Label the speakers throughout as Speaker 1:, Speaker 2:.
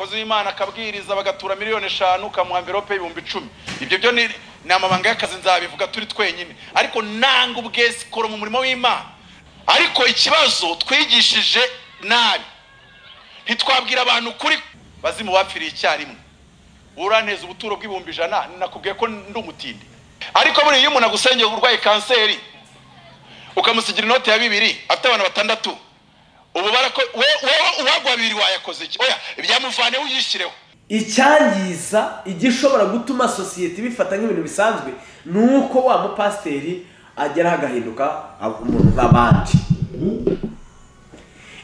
Speaker 1: umukozi w'Imana akabwiriza bagatura miliyoni 5 kamuha envelope y'ibihumbi 10. Ibyo byo ni amabanga y'akazi nzabivuga turi twenyine, ariko nanga ubwesi koro mu murimo w'Imana. Ariko ikibazo twigishije nabi, ntitwabwira abantu kuri bazimu bapfiriye icyarimwe. Uraneza ubuturo bw'ibihumbi 100 nakubwiye ko ndi umutindi. Ariko buri iyo umuntu agusengeye urwaye kanseri ukamusigira inote ya 2 afite abantu 6, ubu barako wewe uwagwa 2 wayakoze iki? Oya ibyamuvane uyishireho.
Speaker 2: Icyangiza igishobora gutuma society bifata nk'ibintu bisanzwe nuko wa mupasteri agera agahinduka umuntu nk'abandi.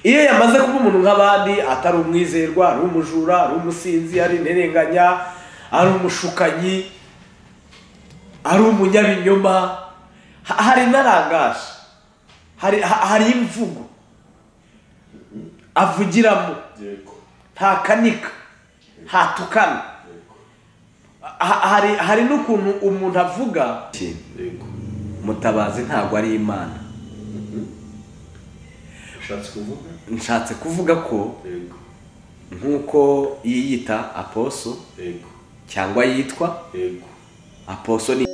Speaker 2: Iyo yamaze kuba umuntu nk'abandi, atari umwizerwa, ari umujura, ari umusinzi, ari interenganya, ari umushukanyi, ari umunyabinyoma, hari narangaje, hari imvugo avugiramo, nta kanika, hatukana, hari n'ukuntu umuntu avuga Mutabazi ntabwo ari Imana. Nshatse kuvuga ko nkuko yiyita aposo cyangwa yitwa aposo ni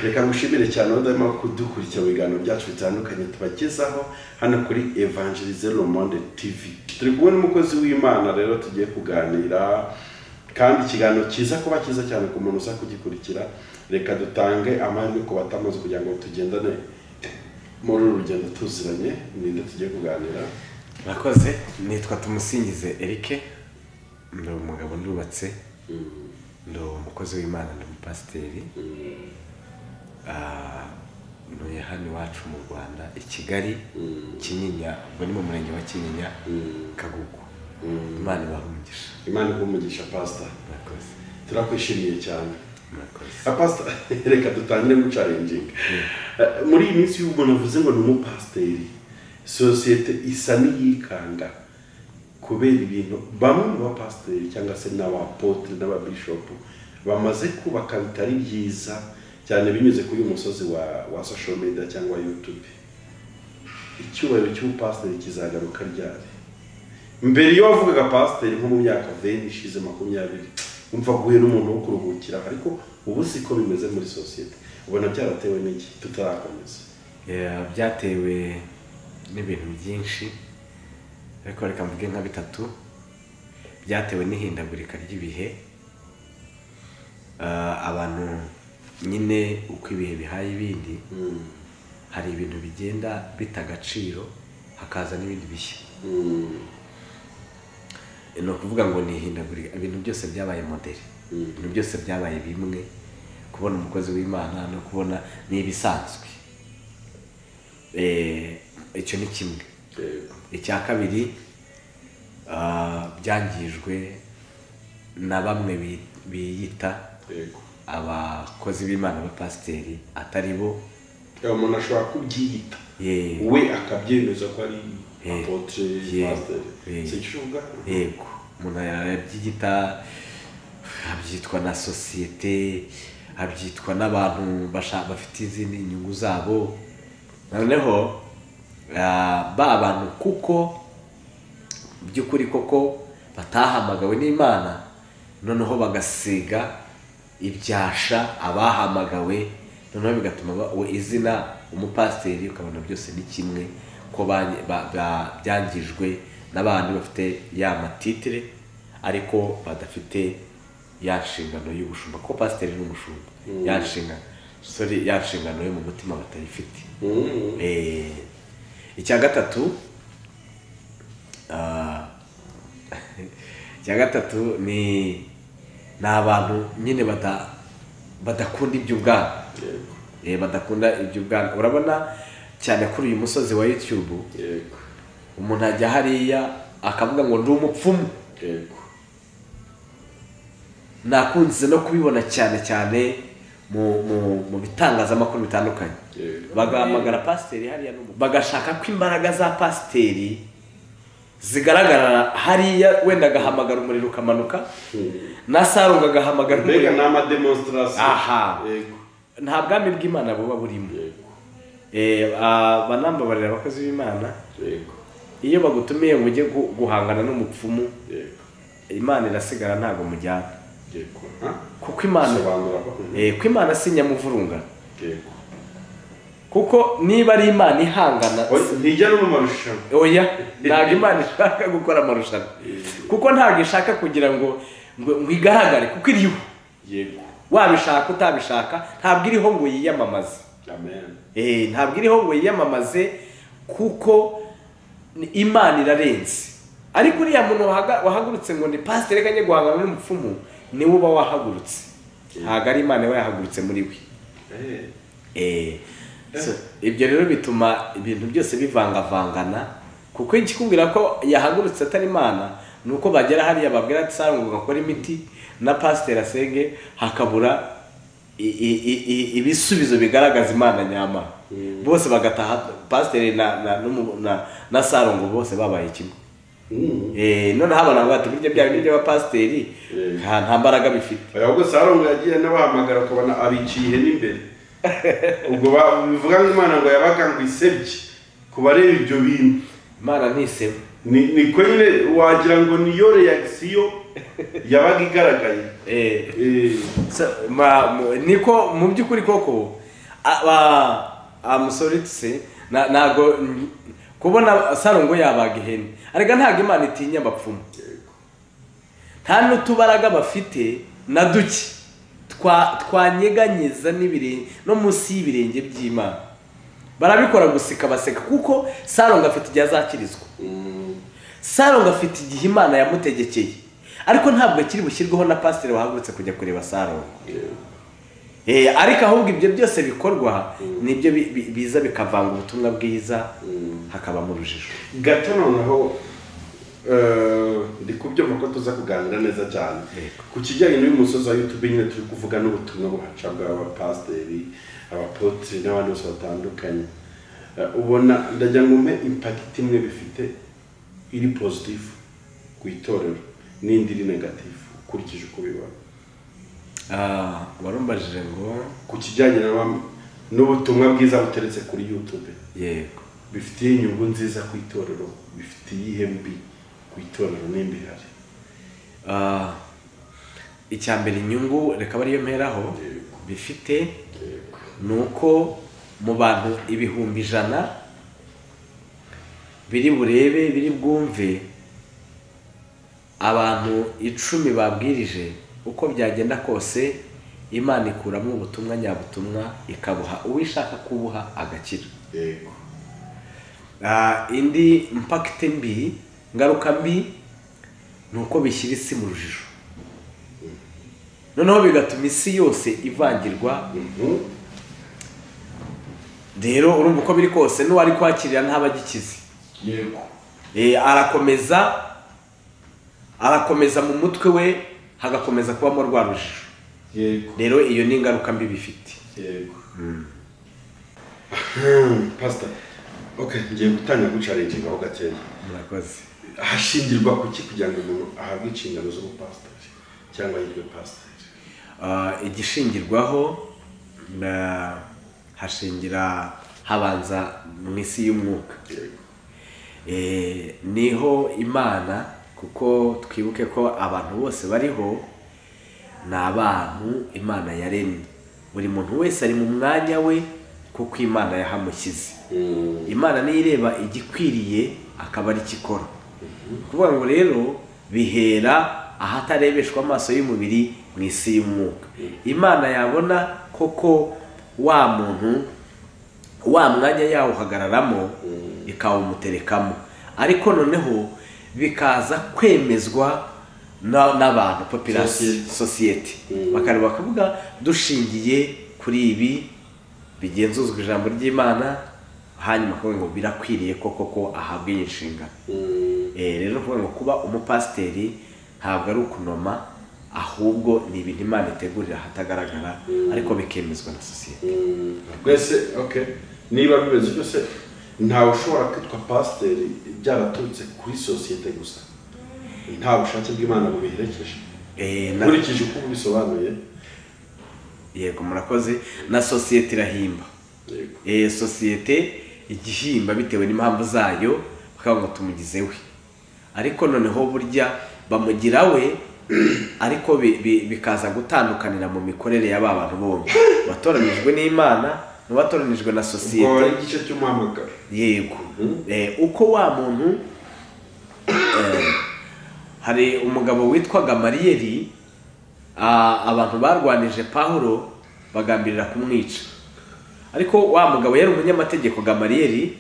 Speaker 3: reka ngushimire cyane ndimo kudukurikira ibiganiro byacu bitandukanye tubagezaho hano kuri Evangeliser Le Monde TV. Turi kubona umukozi w'Imana rero tugiye kuganira, kandi ikiganiro kiza kuba kiza cyane ku muntu uza kugikurikira. Reka dutange amahirwe ku batamaze kugira ngo tugendane muri urugendo tuziranye. Ninde tugiye kuganira?
Speaker 2: Murakoze, nitwa Tumusingize Eric, ndi umugabo ndubatse, ndi umukozi w'Imana, ndi umupasteri. Ntuye hano iwacu mu Rwanda i Kigali, Kinyinya, ubwo ni mu murenge wa Kinyinya, Kagugu. Imana ibahumugisha.
Speaker 3: Imana ibahumugisha pastor.
Speaker 2: Murakoze.
Speaker 3: Turakwishimiye cyane.
Speaker 2: Murakoze.
Speaker 3: Pastor, reka dutangire mu challenging. Muri iyi minsi y'umuntu avuze ngo ni umupasteri, societe isa n'iyikanga kubera ibintu bamwe mu bapasteri cyangwa se n'abapotre n'ababishop bamaze kubaka bitari byiza cyane binyuze kuri uyu musozi wa social media cyangwa YouTube. Icyubahiro cy'ubupasteri kizagaruka ryari? Mbere yo wavugaga pasiteri nko mu myaka 20 ishize 20 umva guhe n'umuntu wo kuruhukira, ariko ubu siko bimeze muri society. Ubona byaratewe n'iki tutarakomeza?
Speaker 2: Byatewe n'ibintu byinshi, ariko reka mvuge nka 3. Byatewe n'ihindagurika ry'ibihe, abantu nyine uko ibihe bihaye ibindi, hari ibintu bigenda bitagaciro hakaza n'ibindi bishya. No kuvuga ngo nihindagurika, ibintu byose byabaye modeli, ibintu byose byabaye bimwe. Kubona umukozi w'Imana no kubona nibisanzwe, icyo ni kimwe. Icya kabiri, byangijwe na bamwe biyita abakozi b'Imana b'abapasteri atari bo.
Speaker 3: Umuntu ashobora kubyiyita we akabyemeza ko ari apotre pastor. Sicuga
Speaker 2: yego, umuntu yabyiyita, abyitwa na societe, abyitwa n'abantu bafite izindi inyungu zabo. Noneho abantu kuko by'ukuri koko batahamagawe n'Imana, noneho bagasiga ibyasha abahamagawe, noneho bigatuma izina umupasteri ukabona byose ni kimwe, ko byangijwe n'abandi bafite ya matitire ariko badafite ya nshingano y'ubushumba. Ko pasteri n'umushumba ya nshingano yo mu mutima batayifite. Icya gatatu ni abantu nyine badakunda iby'ubwami. Badakunda iby'ubwami. Urabona cyane kuri uyu musozi wa YouTube, umuntu ajya hariya akavuga ngo ndi umupfumu. Nakunze no kubibona cyane mu bitangazamakuru bitandukanye bagahamagara pasiteri hariya bagashaka ko imbaraga za pasiteri zigaragara hariya, wenda agahamagara umuriro ukamanuka na Sarongo agahamagara
Speaker 3: mbega ni amademonstration.
Speaker 2: aha nta bwami bw'Imana buba burimo. Banambabarira abakozi b'Imana, iyo bagutumiye ngo ujye guhangana n'umupfumu, Imana irasigara ntabwo mujyana, kuko Imana si nyamuvurunga. Kuko niba ari Imana ihangana
Speaker 3: ntijya no mu marushanwa,
Speaker 2: oya ntabwo Imana ishaka gukora amarushanwa, kuko ntabwo ishaka kugira ngo igaragare, kuko iriho. Wabishaka utabishaka ntabwo iriho ngo yiyamamaze. Ntabwo iriho ngo yiyamamaze, kuko Imana irarenze. Ariko uriya muntu wahagurutse ngo ni pasiteri kanye guhangana n'umupfumu, niwe uba wahagurutse, ntabwo ari Imana yahagurutse muri we. Ibyo rero bituma ibintu byose bivangavangana, kuko ikikubwira ko yahagurutse atari Imana nuko bagera hariya babwira ati Sarongo gakora imiti na pasiteri asenge, hakabura ibisubizo bigaragaza Imana nyama. Bose bagataha pasiteri na Sarongo bose babaye kimwe. None habona ngo ati burya bya bintu by'abapasiteri nta mbaraga bifite.
Speaker 3: Ahubwo Sarongo yagiye n'abahamagara ukabona abiciye n'imbere. Ubwo bivuga ngo Imana ngo yabaga ngo isebye kubareba ibyo bintu.
Speaker 2: Imana ntisebe.
Speaker 3: Ni ko nyine wagira ngo niyo reaction yabaga igaragaye.
Speaker 2: Niko mu by'ukuri koko amusoritse nago kubona Sarongo yabaga ihene, arega ntabwo Imana itinya abapfumu. Nta n'utubaraga bafite na duke twanyeganyiza n'ibirenge no munsi y'ibirenge by'Imana. Barabikora gusika baseka, kuko Sarongo afite igihe azakirizwa. Sarongo afite igihe Imana yamutegekeye, ariko ntabwo akiri bushyirweho na pasiteri wahagurutse kujya kureba Sarongo. Ariko ahubwo ibyo byose bikorwa nibyo biza bikavanga ubutumwa bwiza, hakaba mu rujijo
Speaker 3: gato. Noneho ndi kubyo mako tuza kuganira neza cyane ku kijyanye n'uyu musozi wa YouTube nyine turi kuvuga n'ubutumwa buhaca bw'abapasiteri, abapotre n'abandi bose batandukanye. Ubona ndagira ngo mpe impact imwe bifite iri positive ku itorero n'indi iri negative ukurikije uko bibona.
Speaker 2: Warumbajije ngo
Speaker 3: ku kijyanye n'ubutumwa bwiza buteretse kuri YouTube,
Speaker 2: yego,
Speaker 3: bifitiye inyungu nziza ku itorero, bifitiye mbi ku itorero n'imbi hari.
Speaker 2: Icyambere inyungu reka bariyo mperaho bifite nuko mu bantu ibihumbi 100 biri burebe biri bwumve, abantu 10 babwirije, uko byagenda kose Imana ikuramo ubutumwa nyabutumwa ikabuha uwishaka kubuha agakira. Indi impact mbi, ngaruka mbi, nuko bishyira isi mu rujijo, noneho bigatuma isi yose ivangirwa. Rero urumva uko biri kose n'uwari kwakirira ntabagikize. Arakomeza mu mutwe we, hagakomeza kubamo rwa rujijo. Rero iyo ni ingaruka mbi bifite.
Speaker 3: Pastor, okay, ngiye gutanga gucarenginga aho gakeya.
Speaker 2: Murakoze.
Speaker 3: Hashingirwa kuki kugira ngo umuntu ahabwe inshingano zo gupasiteri cyangwa yitwe pasiteri?
Speaker 2: Igishingirwaho hashingira habanza mu isi y'umwuka. Niho Imana, kuko twibuke ko abantu bose bariho ni abantu Imana yaremye. Buri muntu wese ari mu mwanya we kuko Imana yahamushyize. Imana niyo ireba igikwiriye akaba ari ikikora. Kuvuga ngo rero bihera ahatarebeshwa amaso y'umubiri mu isi y'umwuka. Imana yabona koko wa muntu wa mwanya yawuhagararamo ikawumuterekamo, ariko noneho bikaza kwemezwa n'abantu, population, society, bakareba bakavuga dushingiye kuri ibi bigenzuzwa ijambo ry'Imana, hanyuma kuvuga ngo birakwiriye koko ahabwe inshingano. Rero kuvuga ngo kuba umupasiteri ntabwo ari ukunoma, ahubwo ni ibintu Imana itegurira hatagaragara ariko bikemezwa na sosiyete.
Speaker 3: Gwese okay, niba bimeze byose ntawe ushobora kwitwa pasiteri byaraturutse kuri sosiyete gusa, nta bushake bw'Imana bubiherekeje. Nkurikije uko bisobanuye.
Speaker 2: Yego murakoze. Na sosiyete irahimba. Sosiyete igihimba bitewe n'impamvu zayo bakavuga ngo tumugize we, ariko noneho burya bamugira we ariko bikaza gutandukanira mu mikorere y'aba bantu bombi, batoranijwe n'Imana n'abatoranijwe na sosiyete.
Speaker 3: Igice cy'umuhamagaro.
Speaker 2: Yego. Uko wa muntu hari umugabo witwa Gamariyeli, abantu barwanije Pawulo bagambirira kumwica, ariko wa mugabo yari umunyamategeko Gamariyeli,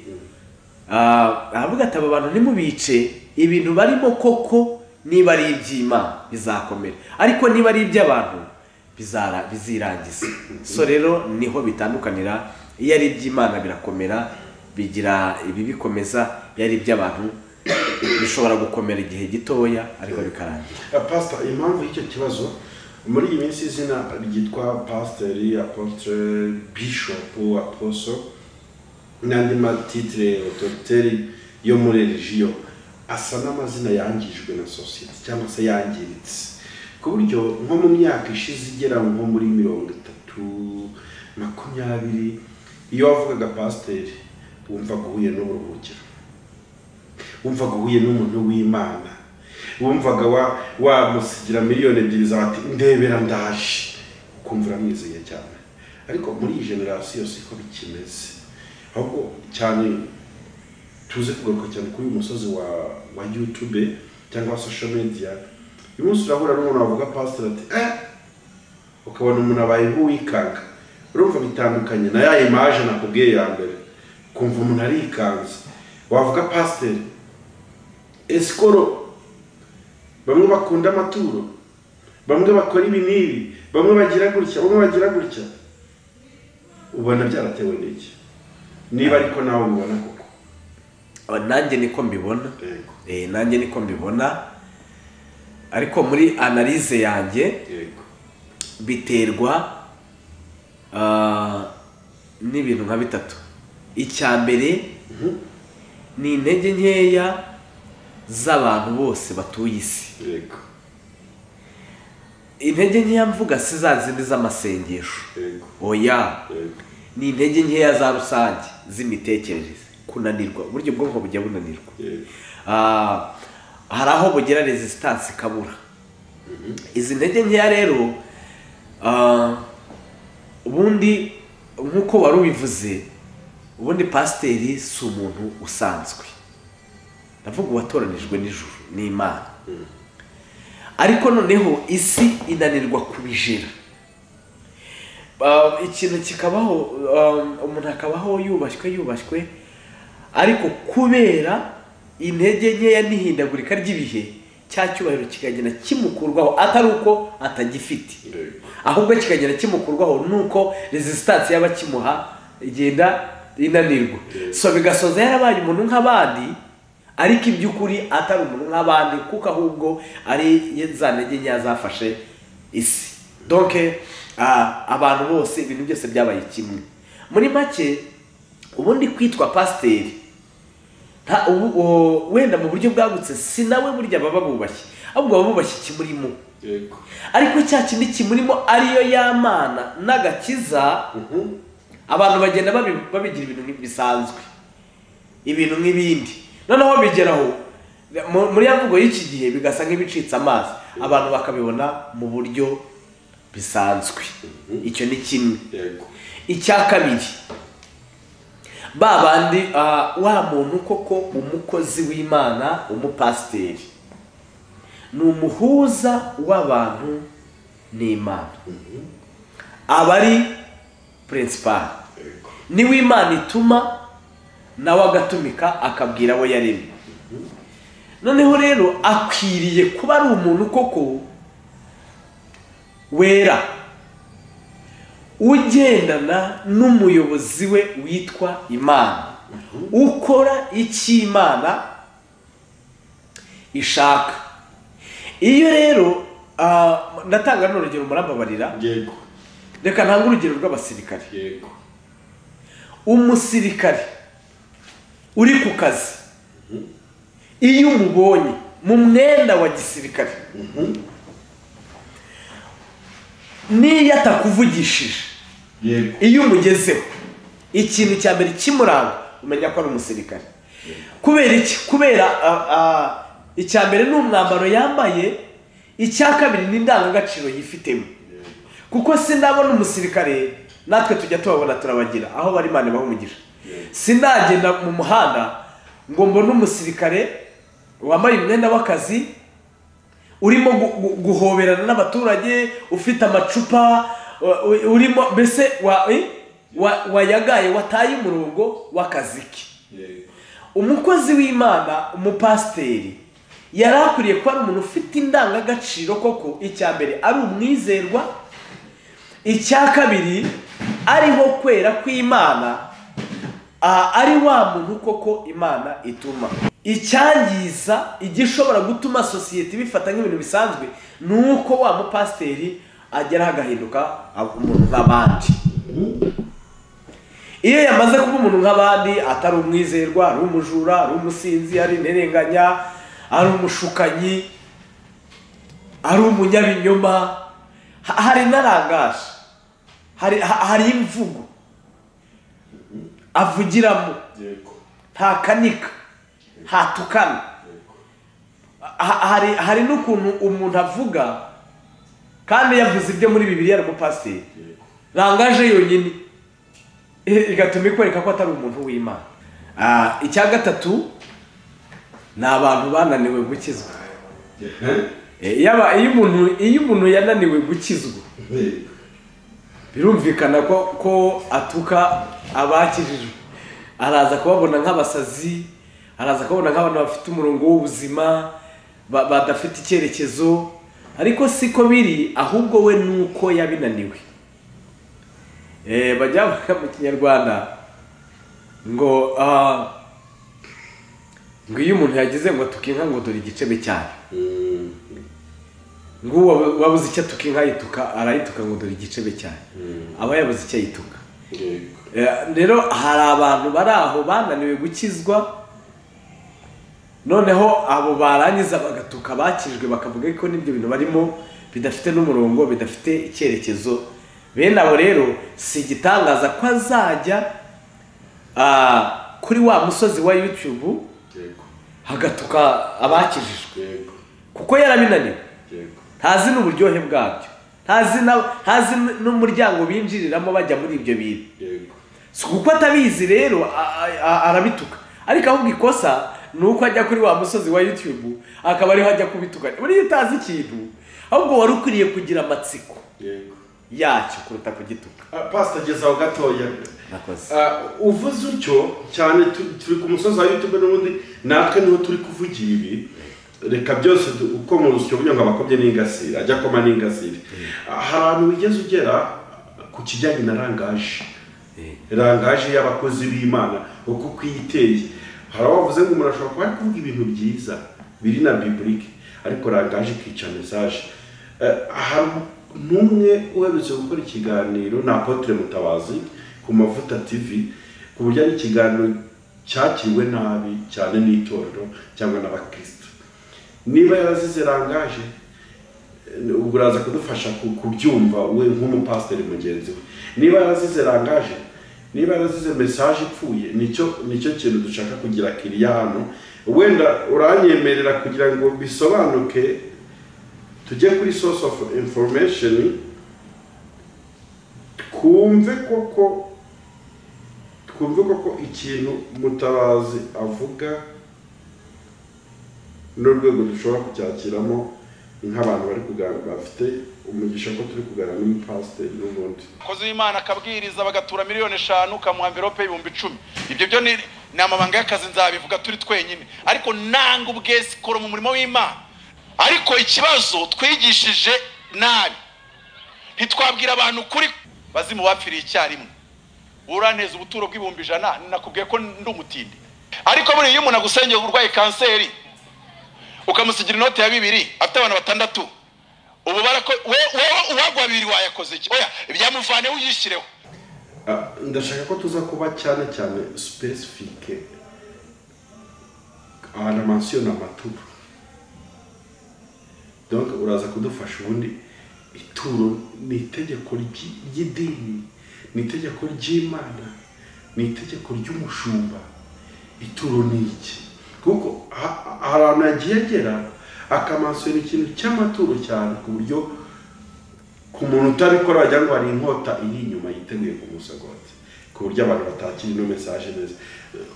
Speaker 2: aravuga ati aba bantu nimubice, ibintu barimo koko niba ari iby'Imana bizakomera, ariko niba ari iby'abantu bizirangiza. So rero niho bitandukanira, iyo ari iby'Imana birakomera bigira ibi bikomeza, iyo ari iby'abantu bishobora gukomera igihe gitoya ariko bikarangira.
Speaker 3: Pastor, impamvu y'icyo kibazo muri iyi minsi izina ryitwa pasiteri, apotre, bishop, apostle n'andi matitire autoriteri yo muri religion asa n'amazina yangijwe na sosiyete cyangwa se yangiritse, ku buryo nko mu myaka ishize igera nko muri 30, 20, iyo wavugaga pasiteri wumvaga uhuye n'uburuhukiro, wumvaga uhuye n'umuntu w'Imana, wumvaga wamusigira miliyoni 2 z'abati ndebera ndaje, ukumva uramwizeye cyane. Ariko muri iyi generasiyo siko bikimeze, ahubwo cyane tuze kugaruka cyane kuri uyu musozi wa YouTube cyangwa social media. Uyu munsi urahura n'umuntu wavuga pastor ati ukabona umuntu abaye nk'uwikanga, urumva bitandukanye na ya image nakubwiye ya mbere, kumva umuntu arikanze. Wavuga pastor eskoro, bamwe bakunda amaturo, bamwe bakora ibi n'ibi, bamwe bagira gutya, bamwe bagira gutya, ubona byaratewe n'iki? Niba ariko nawe ubibona koko.
Speaker 2: Nanjye niko mbibona. Nanjye niko mbibona, ariko muri analyse yanjye biterwa n'ibintu nka bitatu. Icya mbere ni intege nkeya z'abantu bose batuye isi. Intege nkeya mvuga si za zindi z'amasengesho, oya, ni intege nkeya za rusange z'imitekerereze, kunanirwa, uburyo bwonko bujya bunanirwa. Hari aho bugira resistance ikabura. Izi ntege nkeya rero ubundi nk'uko wari ubivuze, ubundi pasiteri si umuntu usanzwe, ndavuga uwatoranijwe n'ijuru n'Imana, ariko noneho isi inanirwa kubijera. Ikintu kikabaho, umuntu akabaho yubashywe, ariko kubera intege nkeya n'ihindagurika ry'ibihe, cya cyubahiro kikagenda kimukurwaho, atari uko atagifite, ahubwo kikagenda kimukurwaho nuko resistance y'abakimuha igenda inanirwa. So bigasoza yarabaye umuntu nk'abandi, ariko iby'ukuri atari umuntu nk'abandi, kuko ahubwo ari za ntege nkeya zafashe isi. Donc abantu bose ibintu byose byabaye kimwe. Muri make ubundi kwitwa pasiteri wenda mu buryo bwagutse si nawe burya baba bubashye, ahubwo baba bubashye ikimurimo. Ariko cya kindi kimurimo ariyo y'Imana n'agakiza, abantu bagenda babigira ibintu bisanzwe, ibintu nk'ibindi. Noneho bigeraho muri ya mvugo y'iki gihe bigasa nk'ibicitse amazi, abantu bakabibona mu buryo bisanzwe. Icyo ni kimwe. Icya kabiri, babandi wa muntu koko umukozi w'Imana, umupasiteri ni umuhuza w'abantu n'Imana, aba ari principal, niwe Imana ituma nawe agatumika akabwira abo yaremye. Noneho rero akwiriye kuba ari umuntu koko wera, ugendana n'umuyobozi we witwa Imana, ukora icyo Imana ishaka. Iyo rero ndatanga n'urugero murambabarira.
Speaker 3: Yego.
Speaker 2: Reka ntanga urugero rw'abasirikare.
Speaker 3: Yego.
Speaker 2: Umusirikare uri ku kazi iyo umubonye mu mwenda wa gisirikare niyo atakuvugishije,
Speaker 3: Yego.
Speaker 2: iyo umugezeho ikintu cya mbere kimuranga umenya ko ari umusirikare. Kubera iki? Kubera icya mbere ni umwambaro yambaye, icya kabiri ni indangagaciro yifitemo. Kuko sindabona umusirikare, natwe tujya tubabona turabagira aho bari Imana bahumugisha. Sindagenda mu muhanda ngo mbone umusirikare wambaye umwenda w'akazi urimo guhoberana n'abaturage, ufite amacupa, urimo mbese wayagaye, wataye umurongo w'akazi ke. Umukozi w'Imana, umupasiteri yari akwiriye kuba ari umuntu ufite indangagaciro koko. Icya mbere ari umwizerwa, icya kabiri ariho kwera kw'Imana, ari wa muntu koko Imana ituma. Icyangiza, igishobora gutuma sosiyete bifata nk'ibintu bisanzwe, nuko wa mupasiteri agera agahinduka umuntu nk'abandi. Iyo yamaze kuba umuntu nk'abandi, atari umwizerwa, ari umujura, ari umusinzi, ari interenganya, ari umushukanyi, ari umunyabinyoma, hari narangaje, hari imvugo avugiramo, ntakanika, ntatukana. Hari n'ukuntu umuntu avuga kandi yavuze ibyo muri Bibiliya ari umupasiteri, rangaje yonyine igatuma ikwereka ko atari umuntu w'Imana. Icya gatatu ni abantu bananiwe gukizwa. Iyo umuntu yananiwe gukizwa, birumvikana ko atuka abakijijwe. Araza kubabona nk'abasazi, araza kubabona nk'abantu bafite umurongo w'ubuzima, badafite icyerekezo. Ariko siko biri, ahubwo we nuko yabinaniwe. Bajya mu Kinyarwanda ngo iyo umuntu yagize ngo tukinka ngo dore igicebe cyayo, ngo wabuze icyo tukinka yituka, arayituka ngo dore igicebe cyayo, aba yabuze icyo yituka. Rero hari abantu bari aho bananiwe gukizwa, noneho abo barangiza bagatuka bakijwe, bakavuga ko n'ibyo bintu barimo bidafite n'umurongo, bidafite icyerekezo. Bene abo rero si igitangaza ko azajya kuri wa musozi wa YouTube hagatuka abakijijwe, kuko yarabinaniwe. Ntazi n'uburyohe bwabyo, ntazi n'umuryango binjiriramo bajya muri ibyo bintu. Kuko atabizi rero arabituka. Ariko ahubwo ikosa ni uko ajya kuri wa musozi wa YouTube akaba ariho ajya kubituka. Buriya utazi ikintu, ahubwo wari ukwiriye kugira amatsiko yacyo kuruta kugituka.
Speaker 3: Pastor gezaho gatoya.
Speaker 2: Nakoze.
Speaker 3: Uvuze utyo cyane, turi ku musozi wa YouTube n'ubundi natwe niho turi kuvugira ibi. Reka byose uko mu rusyo buryo ngo abakobye n'ingasire, ajya koma n'ingasire. Hari ahantu wigeze ugera ku kijyanye na rangaje. Rangaje y'abakozi b'Imana uko kwiteye. Hari abavuze ngo umuntu ashobora kuba kuvuga ibintu byiza biri na biblique, ariko rangaje ikica message. Numwe uherutse gukora ikiganiro na Apotre Mutabazi ku Mavuta TV, ku buryo ari ikiganiro cyakiriwe nabi cyane n'itorero cyangwa n'abakristo. Niba yarazize rangaje, uraza kudufasha kubyumva we nk'umupasiteri mugenzi we. Niba yarazize rangaje, niba yarazize message ipfuye, nicyo kintu dushaka kugira kiriya hano. Wenda uranyemerera kugira ngo bisobanuke, tujye kuri source of information, twumve koko ikintu Mutabazi avuga n'urwego dushobora kucyakiramo nk'abantu bari kuganira, bafite umugisha ko turi kuganira n'umupasiteri n'ubundi.
Speaker 1: Umukozi w'Imana akabwiriza bagatura 5,000,000 kamuha envelope 10,000. Ibyo byo ni amabanga y'akazi nzabivuga turi twenyine. Ariko nanga ubwesi koro mu murimo w'Imana. Ariko ikibazo twigishije nabi, ntitwabwira abantu kuri bazimu bapfiriye icyarimwe. Uranteza ubuturo bw'100,000, nakubwiye ko ndi umutindi. Ariko buri iyo umuntu agusengeye urwaye kanseri, ukamusigira inote ya 2 afite abantu 6, ubu barako wowe uwagwa babiri wayakoze iki? Oya ibyamuvane uyishireho.
Speaker 3: Ndashaka ko tuza kuba cyane specifique ana mention amaturo. Donc uraza kudufasha ubundi ituro ni itegeko ry'idini, ni itegeko ry'Imana, ni itegeko ry'umushumba. Ituro ni iki? Kuko abantu yagera akamansura ikintu cy'amaturo cyane ku buryo ku muntu utabikora wajya ngo hari inkota iri inyuma yiteguye kumusagota, ku buryo abantu batakira ino message neza.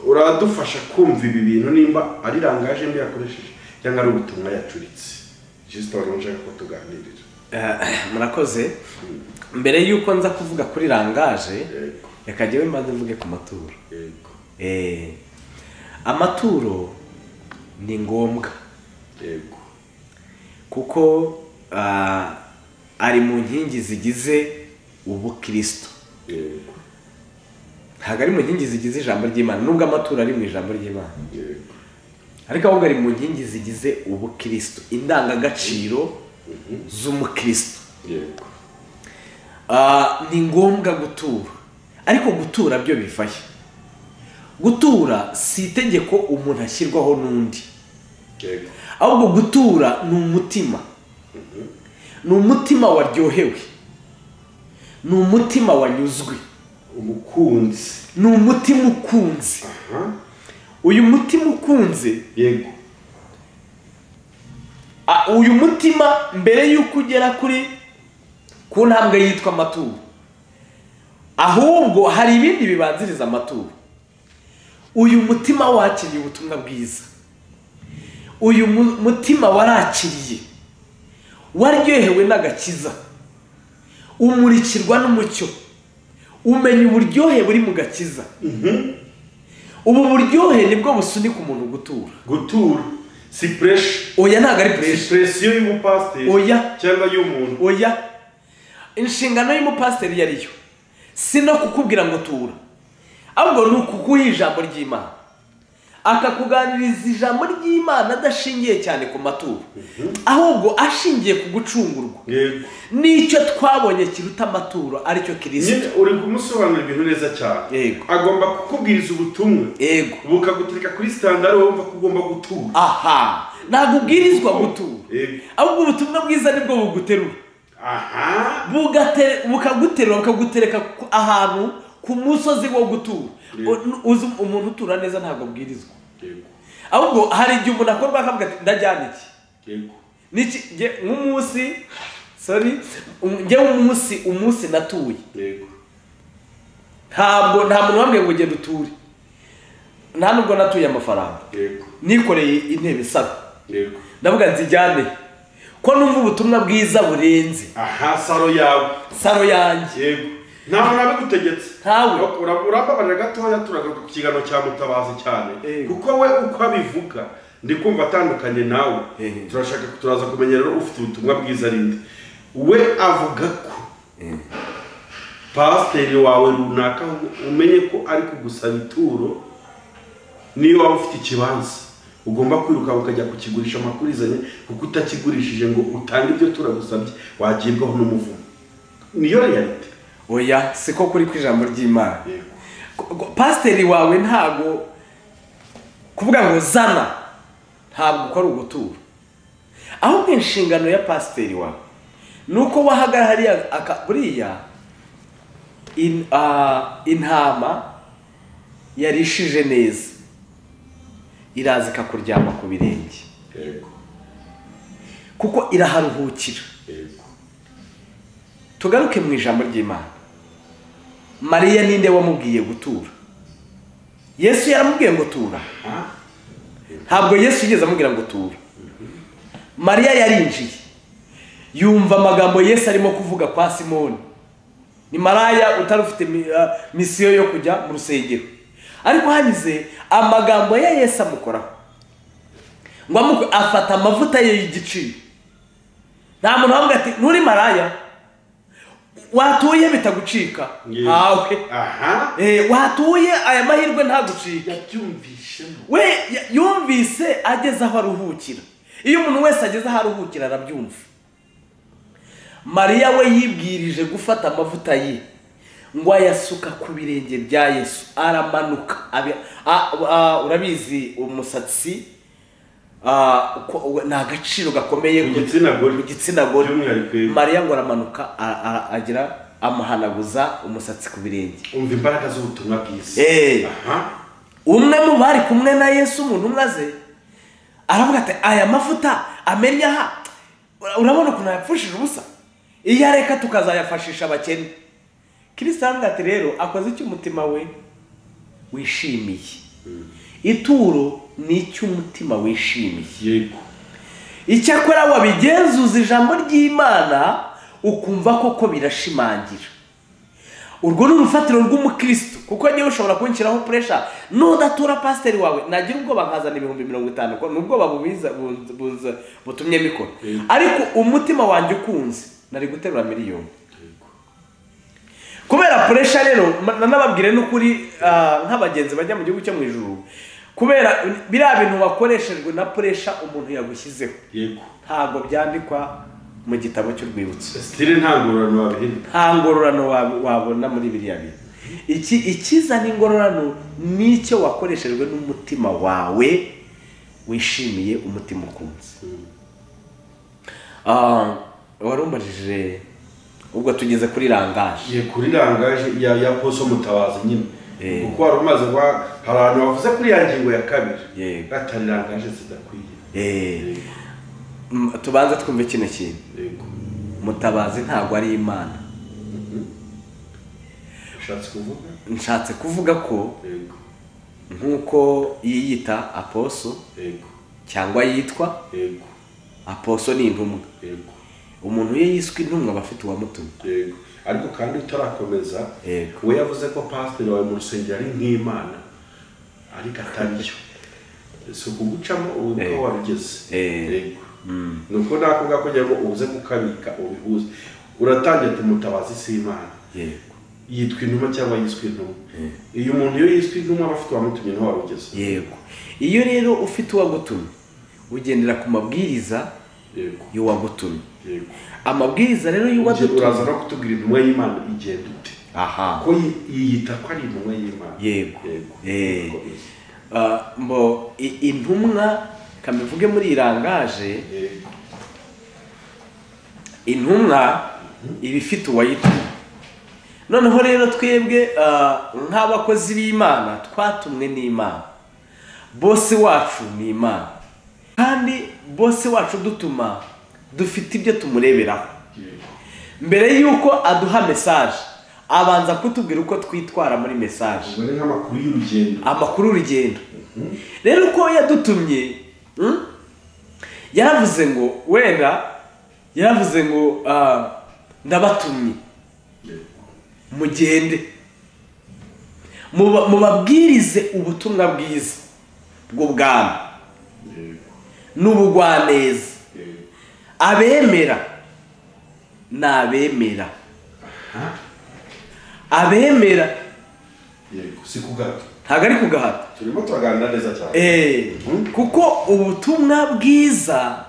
Speaker 3: Uradufasha kumva ibi bintu nimba ari rangaje mbi yakoresheje cyangwa ari ubutumwa yacuritse. Just nshaka ko tuganirira.
Speaker 2: Murakoze. Mbere yuko nza kuvuga kuri rangaje, reka jyewe mbanze mvuge ku maturo. Amaturo ni ngombwa.
Speaker 3: Yego.
Speaker 2: Kuko ari mu nkingi zigize ubukristo.
Speaker 3: Yego.
Speaker 2: Ntabwo ari mu nkingi zigize ijambo ry'Imana, nubwo amaturo ari mu ijambo ry'Imana.
Speaker 3: Yego.
Speaker 2: Ariko ahubwo ari mu nkingi zigize ubukristo, indangagaciro z'umukristo.
Speaker 3: Yego.
Speaker 2: Ni ngombwa gutura, ariko gutura byo bifasha. Gutura si itegeko umuntu ashyirwaho n'undi.
Speaker 3: Yego.
Speaker 2: Ahubwo gutura ni umutima. Ni umutima waryohewe, ni umutima wanyuzwe,
Speaker 3: umukunzi,
Speaker 2: ni umutima ukunze. Uyu mutima ukunze,
Speaker 3: yego,
Speaker 2: uyu mutima mbere yuko ugera ku ntambwe yitwa amaturo, ahubwo hari ibindi bibanziriza amaturo. Uyu mutima wakiriye ubutumwa bwiza, uyu mutima warakiriye, waryohewe n'agakiza, umurikirwa n'umucyo, umenya uburyohe buri mu gakiza. Ubu buryohe nibwo busunika umuntu gutura.
Speaker 3: Gutura si pressure.
Speaker 2: Oya ntabwo ari pressure.
Speaker 3: Pressure y'umupasiteri.
Speaker 2: Oya.
Speaker 3: Cyangwa y'umuntu.
Speaker 2: Oya. Inshingano y'umupasiteri yariyo si no kukubwira ngo tura, ahubwo ni ukuguha ijambo ry'Imana, akakuganiriza ijambo ry'Imana adashingiye cyane ku maturo, ahubwo ashingiye ku gucungurwa.
Speaker 3: Yego.
Speaker 2: Nicyo twabonye kiruta amaturo aricyo Kristo.
Speaker 3: Uri kumusobanurira ibintu neza cyane.
Speaker 2: Yego.
Speaker 3: Agomba kukubwiriza ubutumwa.
Speaker 2: Yego.
Speaker 3: Bukagutereka kuri standard wumva ko ugomba gutura.
Speaker 2: Aha. Ntabwo ubwirizwa gutura.
Speaker 3: Yego.
Speaker 2: Ahubwo ubutumwa bwiza nibwo buguterura.
Speaker 3: Aha.
Speaker 2: Bukaguterura bukagutereka ahantu ku musozi wo gutura. Uzi umuntu utura neza ntabwo abwirizwa.
Speaker 3: Yego.
Speaker 2: Ahubwo hari igihe umuntu akorwa akavuga ati ndajyana iki.
Speaker 3: Yego.
Speaker 2: Niki nk'umunsi umunsi natuye.
Speaker 3: Yego.
Speaker 2: Nta muntu wambwiye ngo ugende uture. Nta nubwo natuye amafaranga.
Speaker 3: Yego.
Speaker 2: Nikoreye intebe saba.
Speaker 3: Yego.
Speaker 2: Ndavuga nzijyane ko numva ubutumwa bwiza burenze.
Speaker 3: Aha, saro yawe.
Speaker 2: Saro yanjye.
Speaker 3: Yego. Ntawe nabigutegetse.
Speaker 2: Ntawe.
Speaker 3: Urababarira gatoya turagaruka ku kiganiro cya Mutabazi cyane. Kuko we uko abivuga ndi kumva atandukanye nawe. Turashaka turaza kumenya rero ufite ubutumwa bwiza rinde. We avuga ko pasiteri wawe runaka umenye ko ari kugusaba ituro, niyo waba ufite ikibanza ugomba kwiruka ukajya kukigurisha amakurizanye, kuko utakigurishije ngo utange ibyo turagusabye wagibwaho n'umuvumo. Niyo reality.
Speaker 2: Oya siko kuri kwijambo ry'Imana. Pasiteri wawe ntago kuvuga ngo zana, ntabwo ukora ugutura. Ahubwo inshingano ya pasiteri wawe nuko wahagara hariya buriya intama yarishije neza iraza ikakuryama ku birenge.
Speaker 3: Yego.
Speaker 2: Kuko iraharuhukira.
Speaker 3: Yego.
Speaker 2: Tugaruke mu ijambo ry'Imana. Mariya ninde wamubwiye gutura? Yesu yaramubwiye ngo tura. Ntabwo Yesu yigeze amubwira ngo tura. Mariya yarinjiye yumva amagambo Yesu arimo kuvuga kwa Simoni. Ni Maraya utarufite misiyo yo kujya mu rusengero, ariko hanyuze amagambo ya Yesu amukoraho ngo afata amavuta ye y'igiciro. Nta muntu wambwira ati nturi Maraya watuye bitagucika. Awe.
Speaker 3: Aha.
Speaker 2: Watuye aya mahirwe ntagucika.
Speaker 3: Yabyumvise.
Speaker 2: We yumvise ageze aho aruhukira. Iyo umuntu wese ageze aho aruhukira arabyumva. Mariya we yibwirije gufata amavuta ye ngo ayasuka ku birenge bya Yesu, aramanuka. Urabizi umusatsi ni agaciro gakomeye
Speaker 3: mu
Speaker 2: gitsina gore. Mariya ngo aramanuka agira amuhanaguza umusatsi ku birenge.
Speaker 3: Umva imbaraga z'ubutumwa bwiza.
Speaker 2: Umwe mu bari kumwe na Yesu umuntu umwaze aravuga ati aya mavuta amenya aha, urabona ukuntu yapfushije ubusa, iyo areka tukazayafashisha abakene. Kristo aravuga ati rero akoze icyo umutima we wishimiye. Ituro ni icyo umutima wishimiye.
Speaker 3: Yego.
Speaker 2: Icyakora wabigenzuza ijambo ry'Imana ukumva koko birashimangira. Urwo ni urufatiro rw'umukristo, kuko niyo ushobora kunshyiraho pressure nudatura pasiteri wawe nagira ubwoba nkazana 50,000 ko nubwo babubiza butumye mikoro. Ariko umutima wanjye ukunze nari guterura miliyoni. Kubera pressure rero nanababwire n'ukuri nk'abagenzi bajya mu gihugu cyo mu ijuru, kubera biriya bintu wakoreshejwe na pressure umuntu yagushyizeho.
Speaker 3: Yego.
Speaker 2: Ntabwo byandikwa mu gitabo cy'urwibutso.
Speaker 3: Stile nta ngororano wabihinda.
Speaker 2: Nta ngororano wabona muri biriya bintu. Ikizana ingororano ni icyo wakoreshejwe n'umutima wawe wishimiye, umutima ukunze. Warumbajije ubwo tugeze kuri rangaje.
Speaker 3: Kuri rangaje ya Apostle Mutabazi nyine. Kuko wari umaze kwa hari abantu bavuze kuri ya ngingo ya kabiri. Gatari rangaje zidakwiye.
Speaker 2: Tubanza twumve kino kintu.
Speaker 3: Yego.
Speaker 2: Mutabazi ntabwo ari Imana. Nshatse kuvuga ko nkuko yiyita Apostle cyangwa yitwa Apostle ni intumwa. Umuntu iyo yiswe intumwa aba afite uwamutumye.
Speaker 3: Ariko kandi utarakomeza we yavuze ko pastor wawe mu rusengero ari nk'Imana, ariko atari cyo. So kugucamo uko wabigeze. Nuko nakuvuga ko ngiye ngo uze gukabika ubihuze. Uratangiye ati Mutabazi si Imana. Yitwa intumwa cyangwa yiswe intumwa. Iyo umuntu iyo yiswe intumwa aba afite uwamutumye nto warugeze.
Speaker 2: Yego. Iyo rero ufite uwagutumye ugendera ku mabwiriza y'uwagutumye.
Speaker 3: Yego.
Speaker 2: Amabwiriza rero y'uwadutumye
Speaker 3: uraza no kutubwira intumwa y'Imana igenda ute. Ko yiyita ko ari intumwa y'Imana.
Speaker 2: Yego. Mbo intumwa kamivuge muri irangaje. Intumwa ibifite uwayitumye. Noneho rero twebwe nk'abakozi b'Imana twatumwe n'Imana. Bose wacu ni Imana. Kandi bose wacu dutuma dufite ibyo tumureberaho. Mbere yuko aduha message abanza kutubwira uko twitwara muri message. Amakuru y'urugendo. Rero uko yadutumye yaravuze ngo yaravuze ngo ndabatumye mugende mubabwirize ubutumwa bwiza bw'ubwami n'ubugwaneza. Abemera n'abemera. Abemera
Speaker 3: si kugata.
Speaker 2: Ntabwo ari kugahata.
Speaker 3: Turimo turaganira neza cyane.
Speaker 2: Kuko ubutumwa bwiza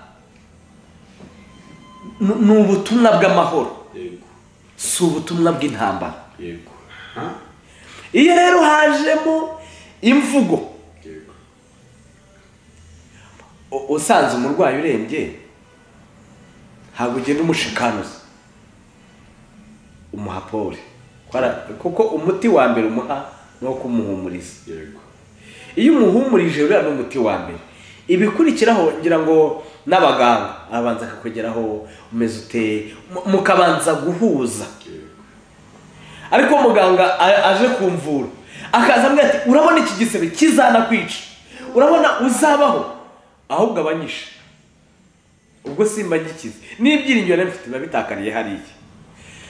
Speaker 2: ni ubutumwa bw'amahoro. Si ubutumwa bw'intambara. Iyo rero hajemo imvugo usanze umurwayi urembye ntabwo ugenda umushikanuza umuha pole, kuko umuti wa mbere umuha no kumuhumuriza. Iyo umuhumurije uriya ni umuti wa mbere. Ibikurikiraho ngira ngo n'abaganga abanza akakugeraho umeze ute mukabanza guhuza. Ariko muganga aje kumvura akaza ambwira ati urabona iki gisebe kizana kwica, urabona uzabaho ahubwo abanyisha, ubwo simba gikize n'ibyiringiro mfite babitakariye hariya.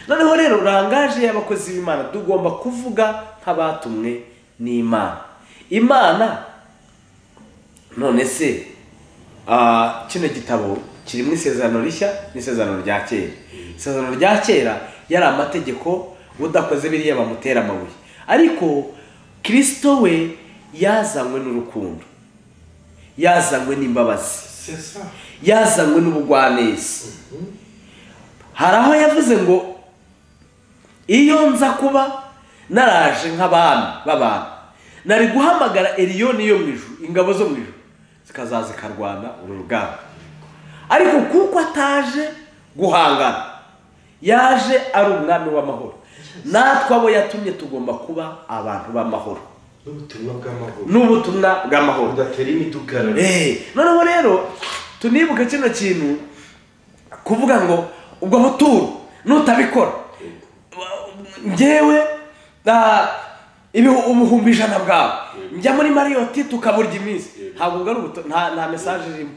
Speaker 2: Noneho rero rangaje y'abakozi b'Imana tugomba kuvuga nk'abatumwe n'Imana. Imana none se kino gitabo kirimo isezerano rishya n'isezerano rya kera. Isezerano rya kera yari amategeko, udakoze biriya bamutera amabuye. Ariko Kristo we yazanywe n'urukundo, yazanywe n'imbabazi, yazanywe n'ubugwaneza. hari aho yavuze ngo iyo nza kuba naraje nk'abami b'abantu nari guhamagara Eliyoni yo mu ijuru, ingabo zo mu ijuru zikazaza zikarwana uru rugamba, ariko kuko ataje guhangana, yaje ari umwami w'amahoro. Natwe abo yatumye tugomba kuba abantu b'amahoro n'ubutumwa bw'amahoro
Speaker 3: udatera imidugararo.
Speaker 2: Noneho rero tunibuke kino kintu kuvuga ngo ubwo buturo nutabikora njyewe ubuhumbi 100 bwawe njya muri Marriott tukaburya iminsi, ntabwo ari nta message irimo,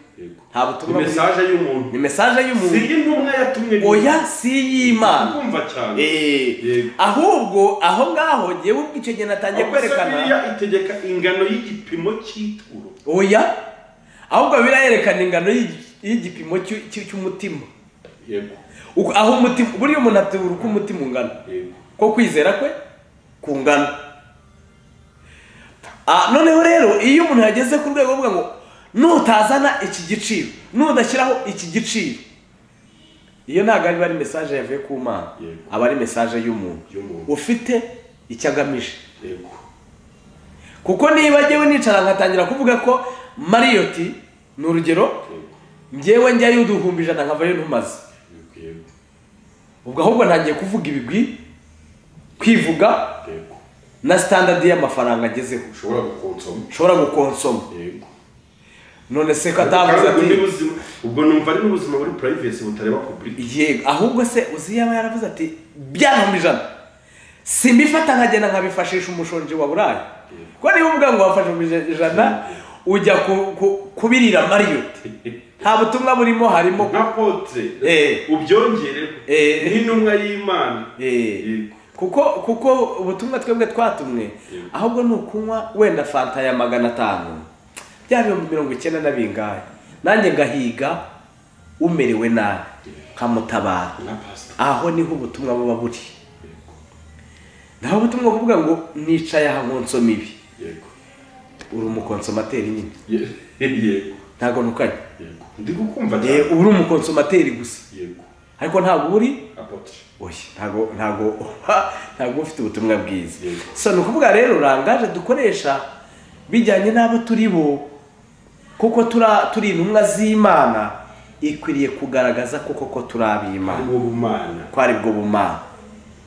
Speaker 2: nta butumwa,
Speaker 3: message y'umuntu,
Speaker 2: ni message y'umuntu,
Speaker 3: si intumwa yatumye,
Speaker 2: oya si y'Imana.
Speaker 3: Kumva cyane
Speaker 2: ahubwo aho ngaho ngewe ubwice gihe natangiye kwerekana
Speaker 3: itegeka ingano y'igipimo cy'ituro,
Speaker 2: oya ahubwo birayerekana ingano y'igipimo cy'umutima.
Speaker 3: Yego,
Speaker 2: aho umutima buriya umuntu atubura uko umutima ungana, ko kwizera kwe kungana. Noneho rero iyo umuntu yageze ku rwego uvuga ngo nutazana iki giciro, nudashyiraho iki giciro, iyo ntabwo ari message yavuye ku Mana, aba ari message y'umuntu ufite icyo agamije. Kuko niba njyewe nicara nkatangira kuvuga ko Marriott ni urugero, njyewe njyayo uduhumbi 100 nkavayo ntumaze, ubwo ahubwo ntangiye kuvuga ibigwi, kwivuga na standard y'amafaranga agezeho ushobora gukonsoma. None se ko atavuze ati
Speaker 3: ubwo numva ari n'ubuzima muri privacy butareba public.
Speaker 2: Yego, ahubwo se uzi yaba yaravuze ati byantumbi 100 simbifata nkagenda nkabifashisha umushonje wa Burayi. Ko niba uvuga ngo wafashe 100 ujya kubirira Marriott, nta butumwa burimo, harimo
Speaker 3: apotre ubyongereho n'intumwa y'Imana.
Speaker 2: kuko ubutumwa twebwe twatumwe ahubwo nukunywa wenda fanta ya 500 bya 90 na bingahe, nanjye ngahiga umerewe nabi kamutabara. Aho niho ubutumwa buba buri. Naho ubutumwa kuvuga ngo nicaye aha nkonsoma ibi, uri umukonsomateri nyine.
Speaker 3: Yego,
Speaker 2: ntago nukanye.
Speaker 3: Ndi gukumva
Speaker 2: uri umukonsomateri gusa.
Speaker 3: Yego,
Speaker 2: ariko ntago uri
Speaker 3: apotre.
Speaker 2: ntago ufite ubutumwa bwiza. So nukuvuga rero rangaje dukoresha bijyanye n'abo turi bo, kuko turi intumwa z'Imana, ikwiriye kugaragaza ko turi ab'Imana, ko ari bwo bumana.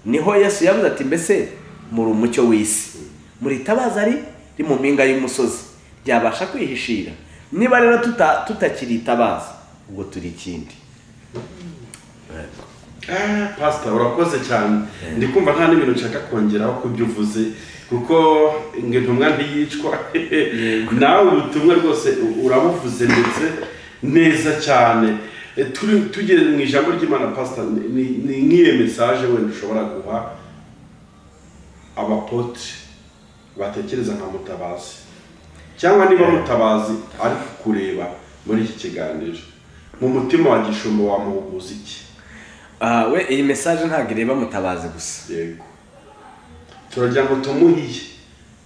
Speaker 2: Niho Yesu yavuze ati mbese muri umucyo w'isi, muri tabaza ari mu mpinga y'umusozi byabasha kwihishira. Niba rero tutakiri tabaza, ubwo turi ikindi.
Speaker 3: Pastor urakoze cyane. Ndi kumva nta n'ibintu nshaka kongeraho kubyo uvuze, kuko intumwa ntiyicwa. Nawe ubutumwa rwose urabuvuze ndetse neza cyane. Tugere mu ijambo ry'Imana Pastor, ni nk'iyo message wenda ushobora guha abapotre batekereza nka Mutabazi, cyangwa niba Mutabazi ari kureba muri iki kiganiro, mu mutima wa gishumba wamuhuguza iki?
Speaker 2: We iyi message ntabwo ireba Mutabazi gusa.
Speaker 3: Yego, turagira ngo tumuhiye,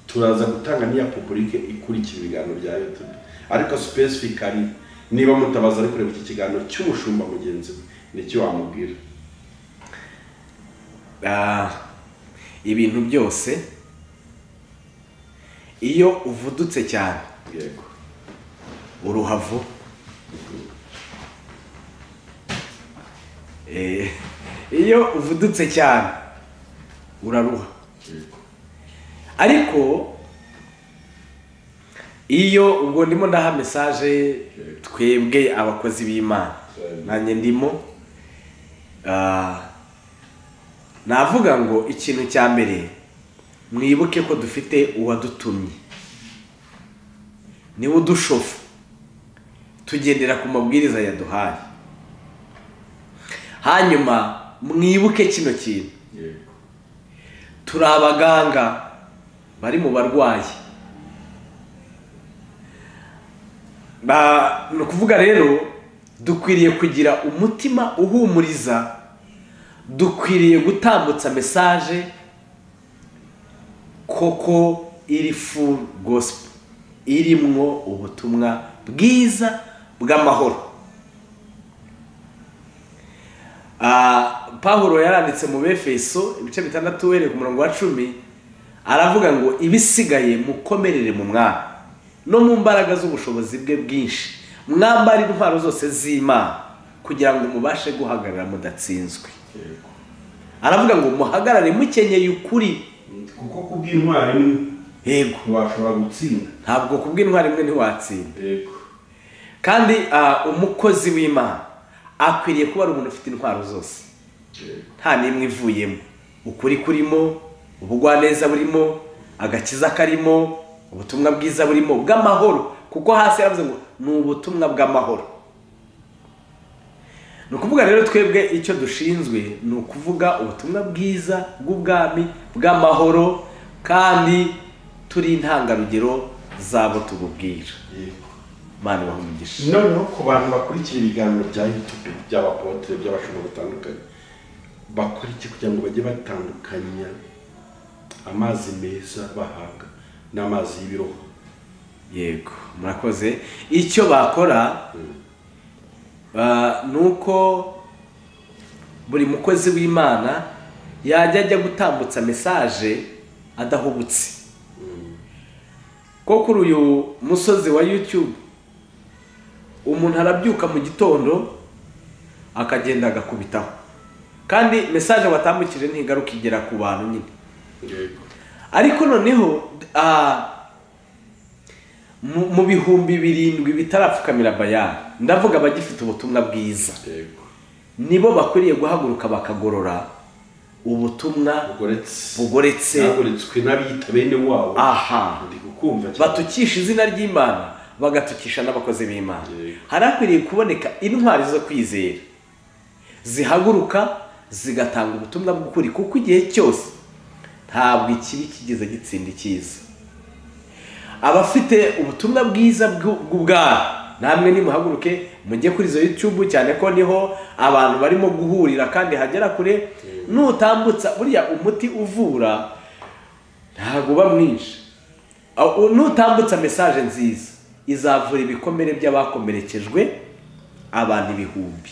Speaker 3: turaza gutanga niya public ikurikira ibiganiro bya YouTube, ariko specifically niba Mutabazi ari kureba iki kiganiro cy'umushumba mugenzi we, nicyo wamubwira?
Speaker 2: Ibintu byose iyo uvudutse cyane,
Speaker 3: yego,
Speaker 2: uruhavu, iyo uvudutse cyane uraruha. Ariko iyo ubwo ndimo ndaha message twebwe abakozi b'Imana, nanjye ndimo navuga ngo ikintu cya mbere mwibuke ko dufite uwadutumye, niwe udushofa, tugendera ku mabwiriza yaduhaye. Hanyuma mwibuke kino kintu, turi abaganga bari mu barwayi. Ni ukuvuga rero dukwiriye kugira umutima uhumuriza, dukwiriye gutambutsa message koko iri full gospel, irimwo ubutumwa bwiza bw'amahoro. Pawulo yaranditse mu Befeso ibice 6 uhereye ku murongo wa 10 aravuga ngo ibisigaye mukomerere mu mwami no mu mbaraga z'ubushobozi bwe bwinshi, mwambara intwaro zose z'Imana kugira ngo mubashe guhagarara mudatsinzwe. Aravuga ngo muhagarare mukenyeye ukuri,
Speaker 3: kuko kubw'intwari imwe
Speaker 2: yego
Speaker 3: washobora gutsinda,
Speaker 2: ntabwo kubw'intwari imwe ntiwatsinda.
Speaker 3: yego.
Speaker 2: Kandi umukozi w'Imana akwiriye kuba ari umuntu ufite intwaro zose, nta n'imwe ivuyemo. Ukuri kurimo, ubugwaneza burimo, agakiza karimo, ubutumwa bwiza burimo bw'amahoro, kuko hasi yaravuze ngo ni ubutumwa bw'amahoro. Ni ukuvuga rero twebwe icyo dushinzwe ni ukuvuga ubutumwa bwiza bw'ubwami bw'amahoro, kandi turi intangarugero zabo tububwira. Imana ibahe umugisha.
Speaker 3: Noneho ku bantu bakurikira ibiganiro bya YouTube by'abapotre by'abashumba batandukanye, bakora iki kugira ngo bajye batandukanya amazi meza bahabwa n'amazi y'ibiroho?
Speaker 2: Yego, murakoze. Icyo bakora nuko buri mukozi w'Imana yajya gutambutsa message adahubutse. Ko kuri uyu musozi wa YouTube umuntu arabyuka mu gitondo akagenda agakubitaho, kandi message watambukije ntigaruka igera ku bantu nyine. Ariko noneho mu bihumbi 7 bitarapfukamira Bayali, ndavuga abagifite ubutumwa bwiza, nibo bakwiriye guhaguruka bakagorora ubutumwa bugoretse
Speaker 3: n'abiyita bene wabo. Ndi gukumva
Speaker 2: batukisha izina ry'Imana, bagatukisha n'abakozi b'Imana. Harakwiriye kuboneka intwari zo kwizera zihaguruka zigatanga ubutumwa bw'ukuri, kuko igihe cyose ntabwo ikibi kigeze gitsinda icyiza. Abafite ubutumwa bwiza bw'ubwami, namwe nimuhaguruke mujye kuri zo YouTube, cyane ko niho abantu barimo guhurira kandi hagera kure. Nutambutsa buriya umuti uvura ntabwo uba mwinshi. Nutambutsa message nziza izavura ibikomere by'abakomerekejwe abantu ibihumbi.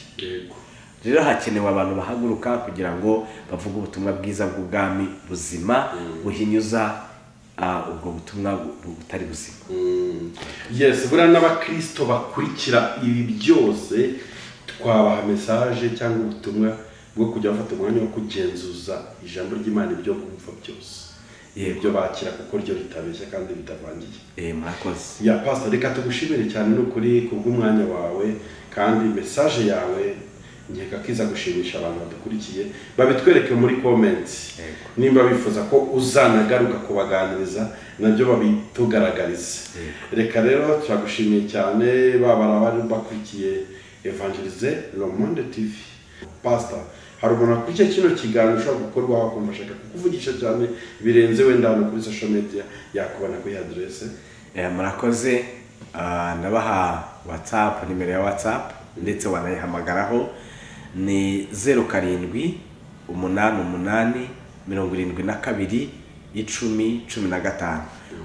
Speaker 2: Rero hakenewe abantu bahaguruka kugira ngo bavuge ubutumwa bwiza bw'ubwami buzima buhinyuza ubwo butumwa butari buzima.
Speaker 3: Yes, buriya n'abakristo bakurikira ibi byose twabaha message cyangwa ubutumwa bwo kujya bafata umwanya wo kugenzuza ijambo ry'Imana ibyo bumva byose, ibyo bakira, kuko ryo ritabeshya kandi ritavangiye.
Speaker 2: Murakoze.
Speaker 3: Ya pastor, reka tugushimire cyane n'ukuri kubw'umwanya wawe, kandi message yawe nkeka kiza gushimisha abantu badukurikiye. Babitwereke muri comments nimba bifuza ko uzanagaruka kubaganiriza, nabyo babitugaragariza. Reka rero turagushimiye cyane babara bari bakurikiye Evangelize Le Monde TV. Pastor, hari umuntu akurikiye kino kiganiro ushobora gukorwa wakumva ashaka kukuvugisha cyane birenze wenda hano kuri social media, yakubona kuri adresse?
Speaker 2: Murakoze. Nabaha WhatsApp, nimero ya WhatsApp, ndetse wanayihamagaraho ni 0788721015.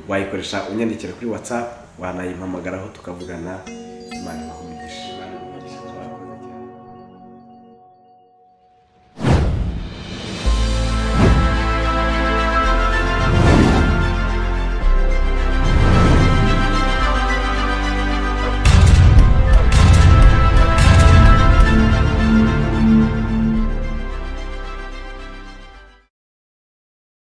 Speaker 2: Wayikoresha unyandikira kuri WhatsApp, wanayihamagaraho tukavugana. Imana ibahe.